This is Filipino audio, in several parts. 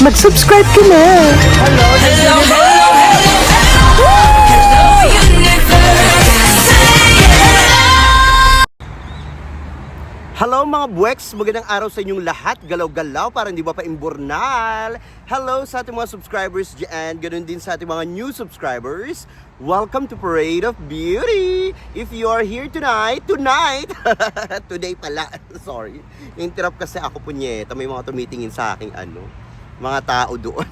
mag-subscribe ka na. Hello, hello, hello, hello, universe. Hello mga buweks! Magandang araw sa inyong lahat. Galaw-galaw para hindi ba pa imburnal. Hello sa ating mga subscribers dyan. Ganun din sa ating mga new subscribers. Welcome to Parade of Beauty! If you are here tonight, today pala, sorry. Interrupt kasi ako punyeta. May mga tumitingin sa aking mga tao doon.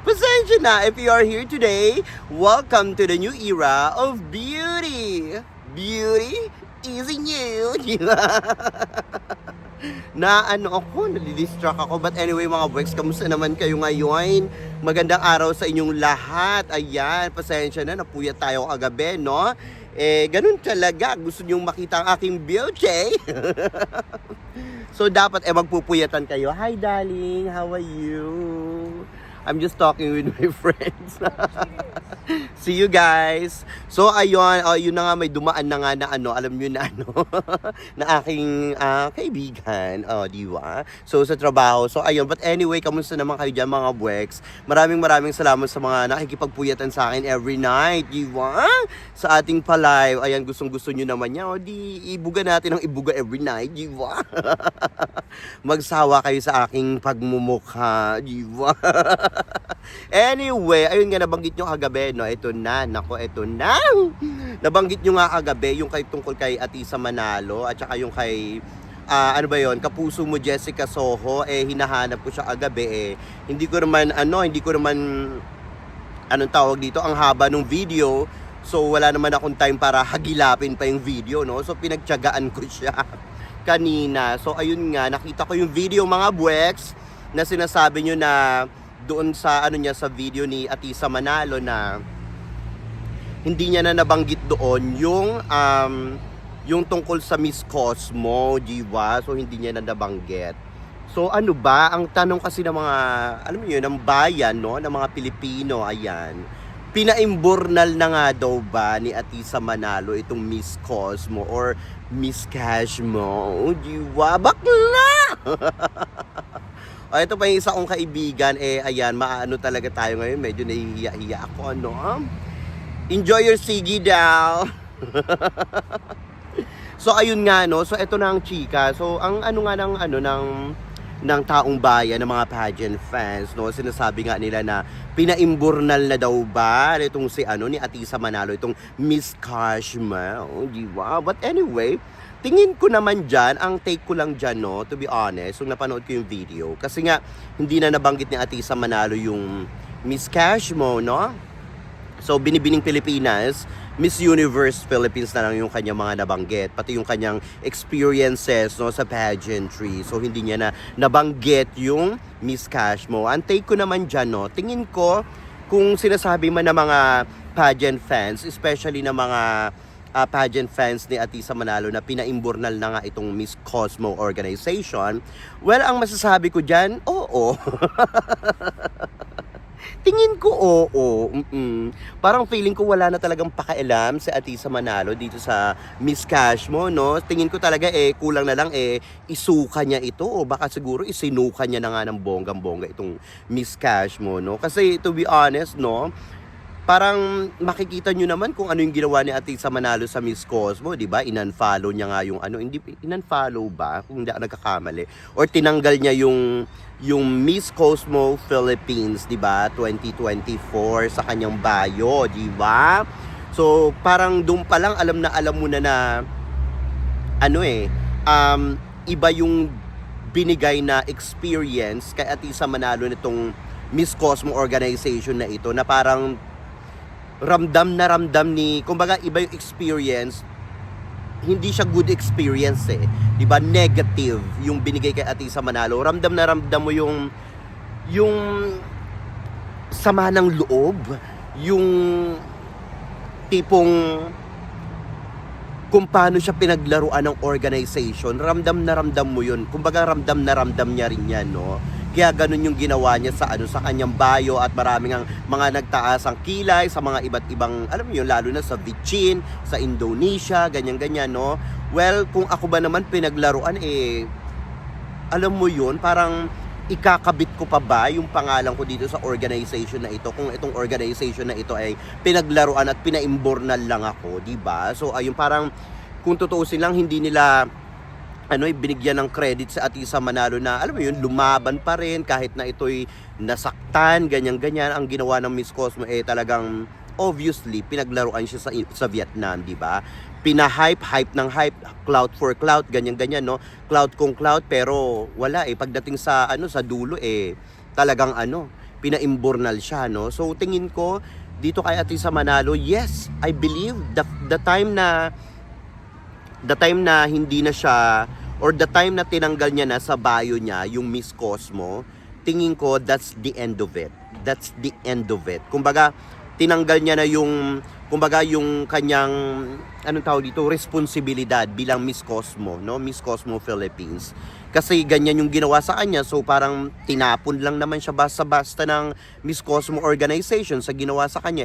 Pasensya na, if you are here today, welcome to the new era of beauty. Beauty is in you. Nadidistract ako. But anyway mga buweks, kamusta naman kayo ngayon? Magandang araw sa inyong lahat. Ayan, pasensya na, napuyat tayo kagabi, no? Ganun talaga. Gusto nyong makita ang aking beauty. So dapat magpupuyatan kayo. Hi darling, how are you? I'm just talking with my friends. See you guys. So ayun, yun na nga, may dumaan na nga na alam nyo na na aking kaibigan, di ba? So sa trabaho. So ayun, but anyway, kamusta naman kayo dyan mga buweks? Maraming salamat sa mga nakikipagpuyatan sa akin every night, di ba? Sa ating pa-live. Ayan, gustong-gusto nyo naman yan. Di ibuga natin ang ibuga every night, di ba? Magsawa kayo sa aking pagmumukha, di ba? Anyway, ayun nga, nabanggit nyo kagabi, no? Ito na, ito na. Nabanggit nyo nga kagabi, yung tungkol kay Atisa Manalo, at saka yung kay, Kapuso Mo Jessica Soho, hinahanap ko siya kagabi, hindi ko naman, anong tawag dito, ang haba ng video, so wala naman akong time para hagilapin pa yung video, no? So pinagtiyagaan ko siya kanina. So ayun nga, nakita ko yung video mga buweks, na sinasabi nyo na doon sa sa video ni Atisa Manalo na hindi niya na nabanggit doon yung tungkol sa Miss Cosmo, diba? So hindi niya na nabanggit. So ano ba ang tanong kasi ng mga ng bayan, no, ng mga Pilipino, ayan. Pinaimburnal na nga daw ba ni Atisa Manalo itong Miss Cosmo or Miss Cashmo, diba? Bakla! Ito pa yung isa kong kaibigan, ayan, maano talaga tayo ngayon, medyo nahihiya-hiya ako, Enjoy your sigi daw. So ayun nga, no, so ito na ang chika. So ang ng taong bayan, ng mga pageant fans, no, sinasabi nga nila na pinaimburnal na daw ba itong ni Atisa Manalo, itong Miss Cashma, di ba? But anyway, tingin ko naman dyan, ang take ko lang dyan, no, to be honest, kung napanood ko yung video, kasi nga, hindi na nabanggit ni Atisa Manalo yung Miss Cashmo, no? So, Binibining Pilipinas, Miss Universe Philippines na lang yung kanyang mga nabanggit, pati yung kanyang experiences, no, sa pageantry. So, hindi niya na nabanggit yung Miss Cashmo. Ang take ko naman dyan, no, tingin ko, kung sinasabi man ng mga pageant fans, especially ng mga pageant fans ni Atisa Manalo na pinaimburnal na nga itong Miss Cosmo organization, well, ang masasabi ko dyan, oo. Tingin ko, oo. Parang feeling ko wala na talagang pakialam si Atisa Manalo dito sa Miss Cashmo, no? Tingin ko talaga, kulang na lang, isuka niya ito, o baka siguro isinuka niya na nga ng bonggang-bongga itong Miss Cashmo, no? Kasi to be honest, no, parang makikita nyo naman kung ano yung ginawa ni Atisa Manalo sa Miss Cosmo, di ba? In-unfollow niya nga yung hindi, in-unfollow ba? Kung hindi ako nagkakamali. Or tinanggal niya yung Miss Cosmo Philippines, di ba? 2024 sa kanyang bio, di ba? So, parang doon pa lang alam mo na iba yung binigay na experience kay Atisa Manalo nitong Miss Cosmo organization na ito, na parang ramdam ni, kumbaga iba yung experience, hindi siya good experience, di ba? Negative yung binigay kay Atisa Manalo. Ramdam mo yung sama ng loob, yung tipong kung paano siya pinaglaruan ng organization. Ramdam mo yun. Kumbaga ramdam niya rin yan, no? Kaya ganun yung ginawa niya sa kanyang bio, at maraming ang mga nagtaas ang kilay sa mga iba't ibang, lalo na sa Vichin, sa Indonesia, ganyan, no? Well, kung ako ba naman pinaglaruan, alam mo yun, parang ikakabit ko pa ba yung pangalan ko dito sa organization na ito kung itong organization na ito ay pinaglaruan at pinaimbornal lang ako, di ba? So ayun, parang kung tutuusin lang, hindi nila binigyan ng credit sa Atisa Manalo na, alam mo yun, lumaban pa rin kahit na ito'y nasaktan, ganyan-ganyan. Ang ginawa ng Miss Cosmo talagang obviously pinaglaruan siya sa Vietnam, di ba? Hype ng hype, clout for clout, ganyan-ganyan, no? Clout kung clout, pero wala pagdating sa sa dulo talagang pinaimbornal siya, no? So tingin ko dito kay Atisa Manalo, yes, I believe the time na hindi na siya, or the time na tinanggal niya na sa bio niya yung Miss Cosmo, tingin ko that's the end of it. That's the end of it. Kumbaga, tinanggal niya na yung kanyang responsibilidad bilang Miss Cosmo, no? Miss Cosmo Philippines. Kasi ganyan yung ginawa sa kanya, so parang tinapon lang naman siya basta-basta ng Miss Cosmo organization sa ginawa sa kanya,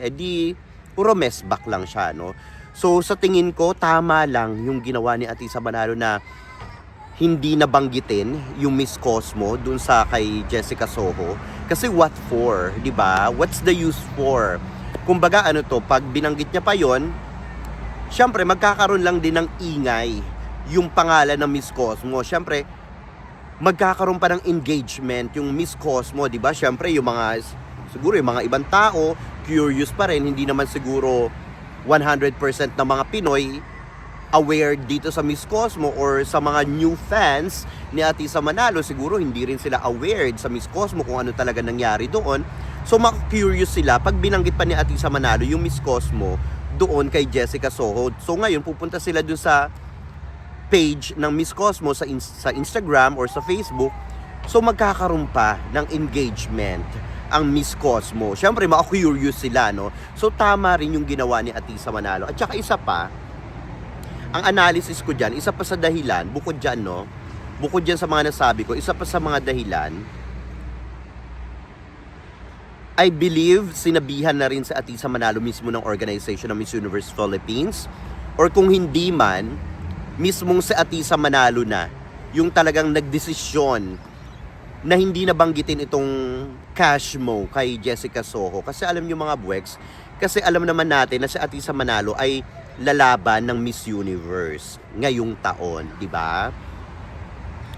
puro mess back lang siya, no? So sa tingin ko, tama lang yung ginawa ni Atisa Manalo na hindi nabanggitin yung Miss Cosmo dun sa kay Jessica Soho. Kasi what for, di ba? What's the use for? Kumbaga pag binanggit niya pa yon, syempre magkakaroon lang din ng ingay yung pangalan ng Miss Cosmo. Syempre magkakaroon pa ng engagement yung Miss Cosmo, di ba? Syempre siguro yung mga ibang tao curious pa rin, hindi naman siguro 100% ng mga Pinoy aware dito sa Miss Cosmo, or sa mga new fans ni Atisa Manalo, siguro hindi rin sila aware sa Miss Cosmo kung ano talaga nangyari doon. So curious sila pag binanggit pa ni Atisa Manalo yung Miss Cosmo doon kay Jessica Soho. So ngayon pupunta sila doon sa page ng Miss Cosmo sa Instagram or sa Facebook. So magkakaroon pa ng engagement ang Miss Cosmo. Syempre curious sila, no? So tama rin yung ginawa ni Atisa Manalo. At saka isa pa, ang analysis ko dyan, isa pa sa dahilan, bukod dyan sa mga nasabi ko, isa pa sa mga dahilan, I believe sinabihan na rin sa Atisa Manalo mismo ng organization ng Miss Universe Philippines, or kung hindi man, mismong sa Atisa Manalo na yung talagang nagdesisyon na hindi nabanggitin itong cash mo kay Jessica Soho. Kasi alam nyo mga buweks, kasi alam naman natin na si Atisa Manalo ay lalaban ng Miss Universe ngayong taon, di ba?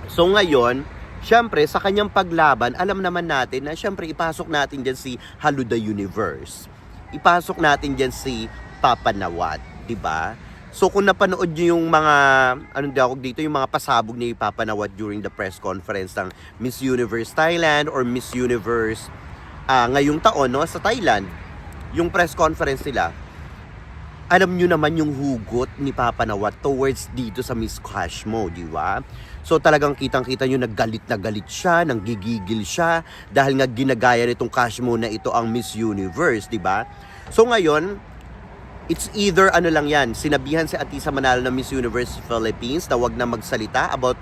So ngayon, syempre sa kanyang paglaban, alam naman natin na syempre ipasok natin diyan si Hello the Universe. Ipasok natin diyan si Papa Nawat, di ba? So kung napanood niyo yung mga yung mga pasabog ni Papa Nawat during the press conference ng Miss Universe Thailand or Miss Universe ngayong taon, no, sa Thailand, yung press conference nila, alam nyo naman yung hugot ni Papa Nawat towards dito sa Miss Cosmo, di ba? So talagang kitang-kita nyo, naggalit na galit siya, nanggigigil siya dahil nga ginagaya nitong Cosmo na ito ang Miss Universe, di ba? So ngayon, it's either lang yan, sinabihan si Atisa Manalo ng Miss Universe Philippines na wag na magsalita about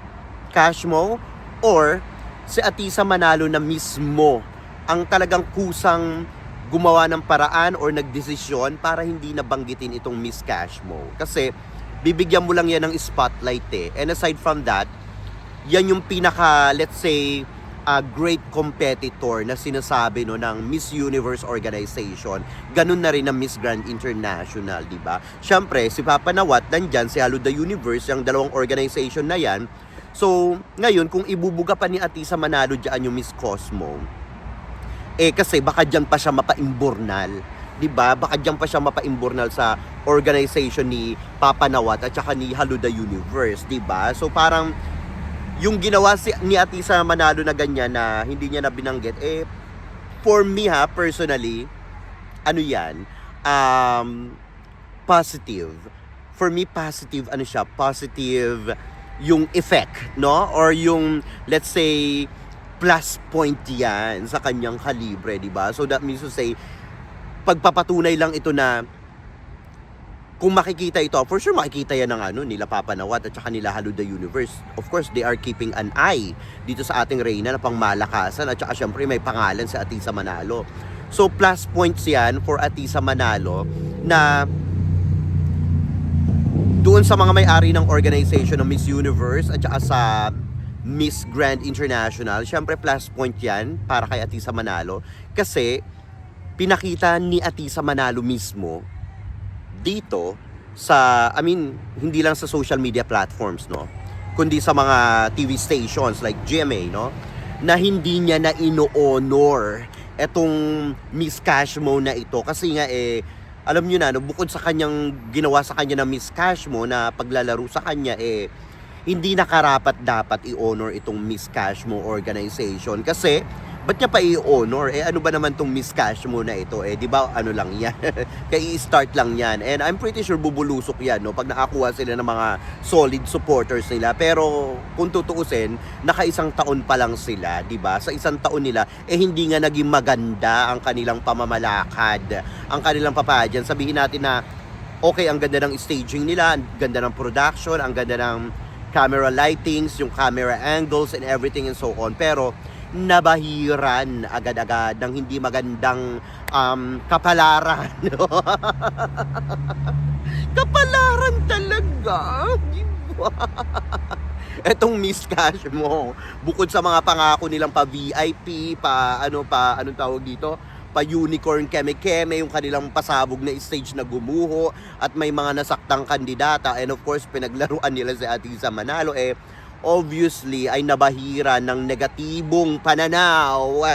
Cosmo, or si Atisa Manalo na mismo ang talagang kusang gumawa ng paraan or nagdesisyon para hindi nabanggitin itong Miss Cosmo. Kasi bibigyan mo lang yan ng spotlight And aside from that, yan yung pinaka, let's say, great competitor na sinasabi ng Miss Universe organization. Ganun na rin ang Miss Grand International, di ba? Syempre, si Papa Nawat, nandyan, si Hello the Universe, yung dalawang organization na yan. So, ngayon, kung ibubuga pa ni Atisa Manalo dyan yung Miss Cosmo, kasi baka dyan pa siya mapaimbornal, di ba? Baka dyan pa siya mapaimbornal sa organization ni Papa Nawat at saka ni Hello the Universe, di ba? So parang yung ginawa ni Atisa Manalo na ganyan na hindi niya na binanggit, for me personally, positive. For me, positive, positive yung effect, no? Or yung, let's say, plus point yan sa kanyang kalibre, di ba? So that means to say, pagpapatunay lang ito na kung makikita ito, for sure makikita yan ng nila Papa Nawat at saka nila Hello the Universe. Of course, they are keeping an eye dito sa ating reyna na pangmalakasan at saka syempre may pangalan sa Atisa Manalo. So plus points yan for Atisa Manalo na doon sa mga may-ari ng organization ng Miss Universe at saka sa Miss Grand International. Siyempre plus point yan para kay Atisa Manalo. Kasi pinakita ni Atisa Manalo mismo dito sa, hindi lang sa social media platforms, no? Kundi sa mga TV stations like GMA, no? Na hindi niya na ino-honor etong Miss Cashmo na ito. Kasi nga alam nyo na, no, bukod sa kanyang ginawa sa kanya ng Miss Cashmo na paglalaro sa kanya, hindi nakarapat dapat i-honor itong Miss Cashmo organization. Kasi, ba't niya pa i-honor? Ano ba naman tong Miss Cashmo na ito? Di ba, ano lang yan? Kaya i-start lang yan. And I'm pretty sure bubulusok yan, no? Pag nakakuha sila ng mga solid supporters nila. Pero, kung tutuusin, naka-isang taon pa lang sila, di ba? Sa isang taon nila, hindi nga naging maganda ang kanilang pamamalakad, ang kanilang papadyan. Sabihin natin na, okay, ang ganda ng staging nila, ang ganda ng production, ang ganda ng camera lightings, yung camera angles and everything and so on. Pero, nabahiran agad-agad ng hindi magandang kapalaran. Kapalaran talaga. Diba? Etong Miss Cashmo, bukod sa mga pangako nilang pa-VIP, anong tawag dito? Pa-unicorn keme-keme, yung kanilang pasabog na stage na gumuho, at may mga nasaktang kandidata, and of course, pinaglaruan nila si Atisa Manalo, obviously ay nabahira ng negatibong pananaw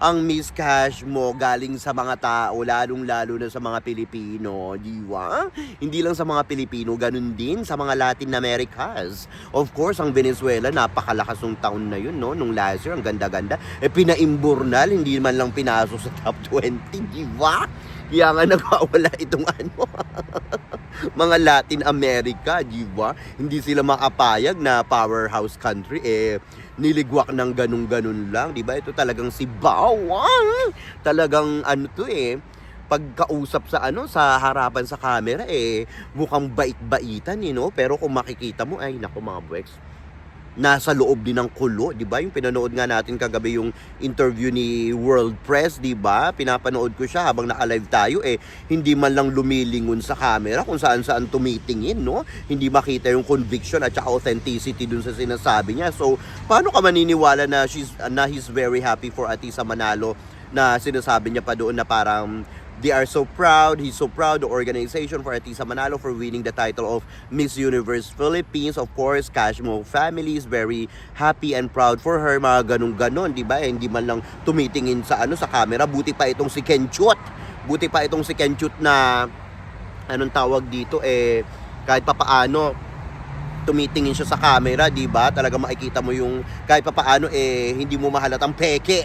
ang Miss Cashmo galing sa mga tao, lalong-lalo na sa mga Pilipino, di ba? Hindi lang sa mga Pilipino, ganun din sa mga Latin Americas. Of course, ang Venezuela, napakalakas ng taon na yun, no? Nung last year, ang ganda-ganda. Pinaimburnal, hindi man lang pinasok sa top 20, di ba? Kaya nga nagwawala itong mga Latin America, di ba? Hindi sila makapayag na powerhouse country, niligwak ng ganun-ganun lang, di ba? Ito talagang si Bawang, talagang pagkausap sa harapan sa camera, mukhang bait-baitan, no? Pero kung makikita mo, ay naku mga buweks, nasa loob din ng kulo, di ba? Yung pinanood nga natin kagabi yung interview ni World Press, di ba? Pinapanood ko siya habang naka-live tayo, hindi man lang lumilingon sa camera kung saan-saan tumitingin, no? Hindi makita yung conviction at saka authenticity dun sa sinasabi niya. So, paano ka maniniwala na he's very happy for Atisa Manalo, na sinasabi niya pa doon na parang they are so proud, he's so proud, the organization for Atisa Manalo for winning the title of Miss Universe Philippines. Of course, Cashmo family is very happy and proud for her, mga ganun-ganon, di ba? Hindi man lang tumitingin sa camera. Buti pa itong si Kenchut. Buti pa itong si Kenchut na, anong tawag dito, kahit papaano, tumitingin siya sa camera, di ba? Talaga makikita mo yung, kahit papaano, hindi mo mahalatang peke.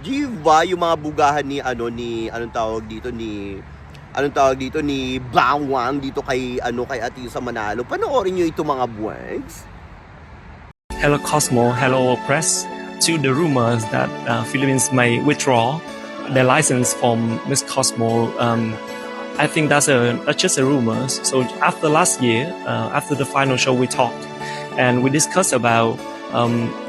Diba, yung mga bugahan ni anong tawag dito ni Bawang dito kay Atisa Manalo. Panoorin niyo ito mga buwags. Hello Cosmo, hello press. To the rumors that Philippines may withdraw their license from Miss Cosmo, I think that's just a rumor. So after last year, after the final show, we talked and we discussed about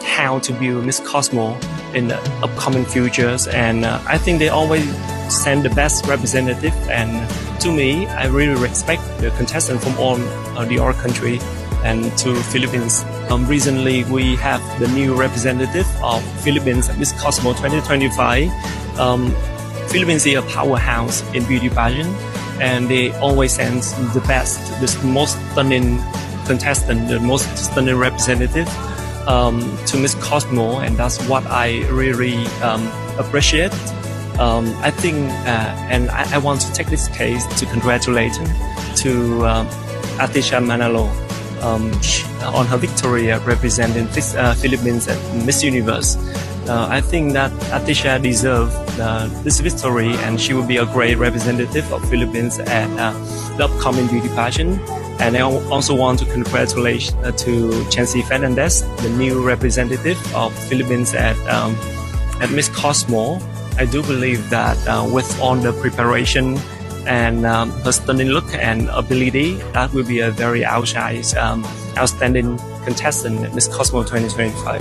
how to build Miss Cosmo in the upcoming futures, and I think they always send the best representative, and to me I really respect the contestant from all country and to Philippines. Recently we have the new representative of Philippines, Miss Cosmo 2025. Philippines is a powerhouse in beauty pageant, and they always send the best, the most stunning contestant, the most stunning representative to Miss Cosmo, and that's what I really appreciate. I think, and I want to take this case to congratulate to Atisa Manalo on her victory representing Philippines at Miss Universe. I think that Atisa deserves this victory, and she will be a great representative of Philippines at the upcoming beauty pageant. And I also want to congratulate to Chancy Fernandez, the new representative of Philippines at Miss Cosmo. I do believe that with all the preparation and her stunning look and ability, that will be a very outstanding contestant at Miss Cosmo 2025.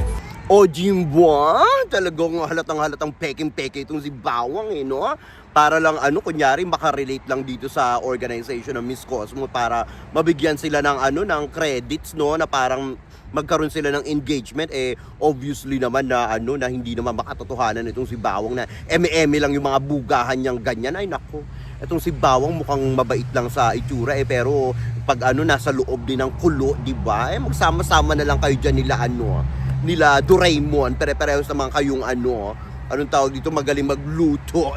O Jimbo, talagang halatang-halatang peking-peke itong si Bawang, no? para lang kunyari makarelate lang dito sa organization ng Miss Cosmo para mabigyan sila ng ng credits, no, na parang magkaroon sila ng engagement. Obviously naman na na hindi naman makatotohanan itong si Bawang na eme lang yung mga bugahan niyang ganyan. Ay nako, itong si Bawang mukhang mabait lang sa itsura pero pag nasa loob din ng kulo, di ba? Magsama-sama na lang kayo diyan nila Doraemon, pare-parehas naman kayong anong tawag dito, magaling magluto.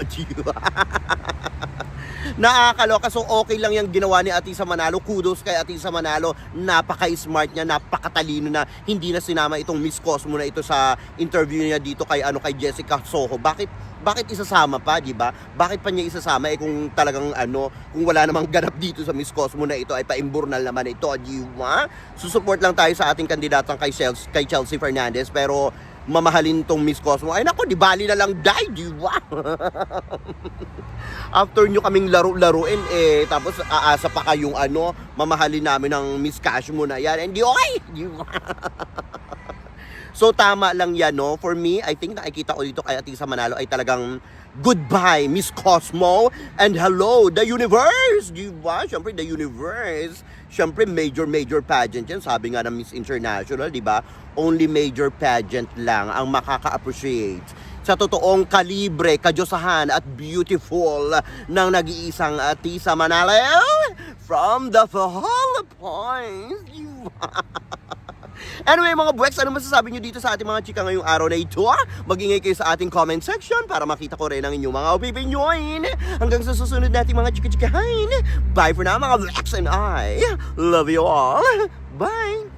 Nakakaloka. So okay lang yung ginawa ni Atisa Manalo. Kudos kay Atisa Manalo. Napaka-smart niya, napakatalino na hindi na sinama itong Miss Cosmo na ito sa interview niya dito kay kay Jessica Soho. Bakit isasama pa, di ba? Bakit pa niya isasama kung talagang kung wala namang ganap dito sa Miss Cosmo na ito ay paimburnal naman ito, di ba? Susupport lang tayo sa ating kandidatang kay Chelsea Fernandez, pero mamahalin tong Miss Cosmo. Ay nako, di bali na lang di ba? After nyo kaming laro-laruin tapos aasa pa kayong mamahalin namin ng Miss Cosmo na yan. Hindi okay, di ba? So tama lang yan, no? For me, I think nakikita ko dito kay Atisa Manalo ay talagang goodbye Miss Cosmo and hello the universe, di ba? Siyempre the universe, siyempre major pageant yan. Sabi nga ng Miss International, di ba? Only major pageant lang ang makaka-appreciate sa totoong kalibre, kadyosahan at beautiful ng nag-iisang Atisa Manalo from the Philippines, di ba? Anyway mga buweks, ano masasabi nyo dito sa ating mga chika ngayong araw na ito? Mag-ingay kayo sa ating comment section para makita ko rin ang inyong mga opinion. Hanggang sa susunod nating mga chika-chikahan. Bye for now mga buweks, and I love you all. Bye!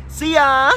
See ya!